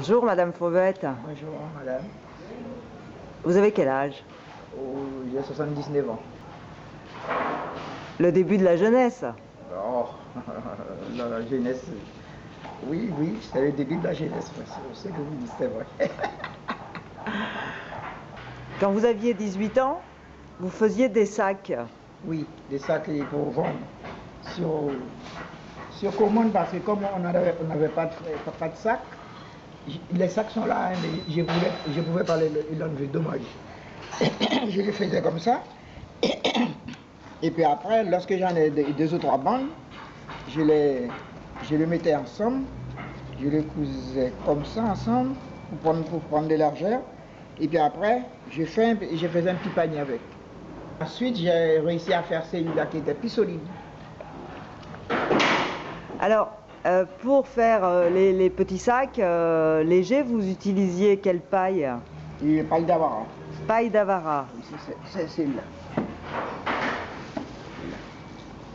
Bonjour Madame Fauvette. Bonjour madame. Vous avez quel âge? J'ai 79 ans. Le début de la jeunesse. Oh, la jeunesse. Oui, c'est le début de la jeunesse. C'est ce que vous dites, c'est vrai. Quand vous aviez 18 ans, vous faisiez des sacs. Oui, des sacs pour vendre sur commande parce que comme on n'avait pas de sac, les sacs sont là, hein, mais je pouvais pas l'enlever, dommage. Je les faisais comme ça. Et puis après, lorsque j'en ai deux ou trois bandes, je les mettais ensemble, je les cousais comme ça ensemble pour prendre de largeur. Et puis après, je faisais un petit panier avec. Ensuite, j'ai réussi à faire celui-là qui était plus solide. Alors, pour faire les petits sacs légers, vous utilisiez quelle paille? Et paille d'Avara. Paille d'Avara. C'est celle-là.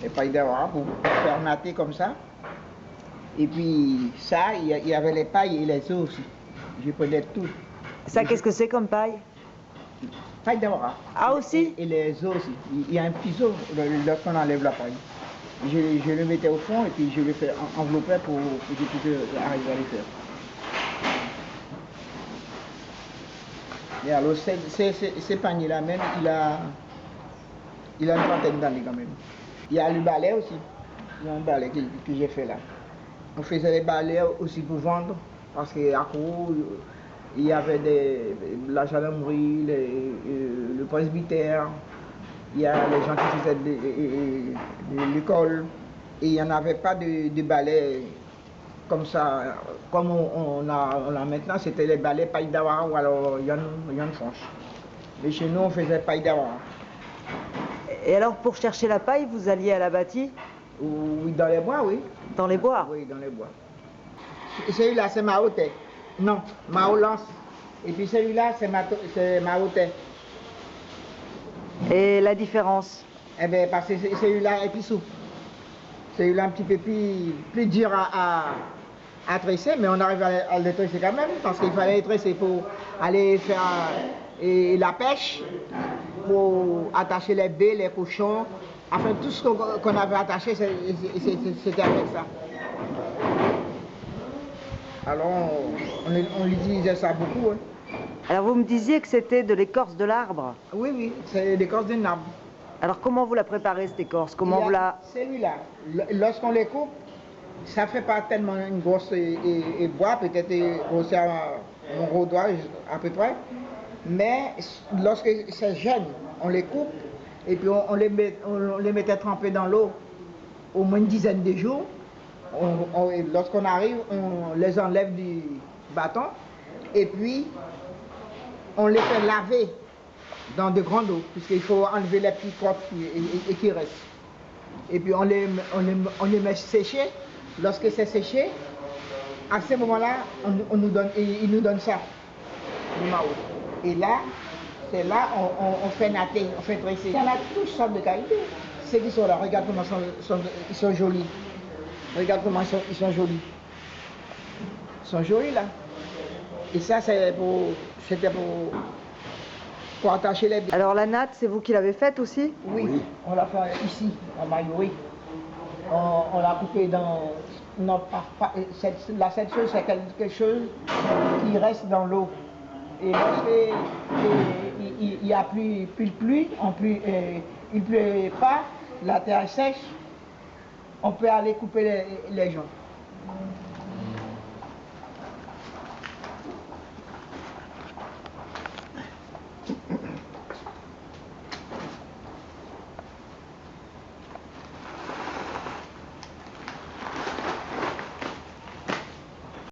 Et paille d'Avara pour faire mater comme ça. Et puis ça, il y avait les pailles et les os aussi. Je prenais tout. Ça, qu'est-ce que c'est comme paille? Paille d'Avara. Ah, aussi? Et les os aussi. Il y a un petit os lorsqu'on enlève la paille. Je le mettais au fond et puis je le fais envelopper pour que je puisse arriver à le faire. Et alors, ces paniers-là même, il a une trentaine d'années quand même. Il y a le balai aussi. Il y a un balai que j'ai fait là. On faisait les balais aussi pour vendre parce qu'à Kourou, il y avait la gendarmerie, le presbytère, il y a les gens qui faisaient de l'école et il n'y en avait pas de balais comme ça, comme on a maintenant, c'était les balais paille d'Avara ou alors Yann Franche. Mais chez nous, on faisait paille d'Avara. Et alors, pour chercher la paille, vous alliez à la bâtie? Oui, dans les bois, oui. Dans les bois? Oui, dans les bois. Celui-là, c'est Mahotais. Non, Maholance. Et puis celui-là, c'est Mahotais. Et la différence? Eh bien, parce que celui-là est plus souple. Celui-là un petit peu plus dur à tresser, mais on arrive à le tresser quand même, parce qu'il fallait le tresser pour aller faire la pêche, pour attacher les baies, les cochons. Enfin, tout ce qu'on avait attaché, c'était avec ça. Alors, on utilisait ça beaucoup. Hein. Alors, vous me disiez que c'était de l'écorce de l'arbre? Oui, c'est l'écorce d'un arbre. Alors, comment vous la préparez, cette écorce? Comment vous la... Celui-là, lorsqu'on les coupe, ça ne fait pas tellement une grosse bois, peut-être grossir mon gros doigt à peu près. Mais lorsque c'est jeune, on les coupe et puis on les mettait trempés dans l'eau au moins une dizaine de jours. Lorsqu'on arrive, on les enlève du bâton et puis on les fait laver dans de grandes eaux, puisqu'il faut enlever les petites crottes qui restent. Et puis on les met sécher. Lorsque c'est séché, à ce moment-là, il nous donne ça, du Mao. Et là, c'est là on fait natter, on fait tresser. Il y en a toutes sortes de qualités. Ceux qui sont là, regarde comment ils sont jolis. Regarde comment ils sont jolis. Ils sont jolis là. Et ça, c'était pour attacher les... Alors, la natte, c'est vous qui l'avez faite aussi? Oui, on l'a fait ici, en Maïouri. On l'a coupé dans... Non, cette chose, c'est quelque chose qui reste dans l'eau. Et lorsqu'il n'y a plus de pluie, il ne pleut pas, la terre est sèche, on peut aller couper les gens.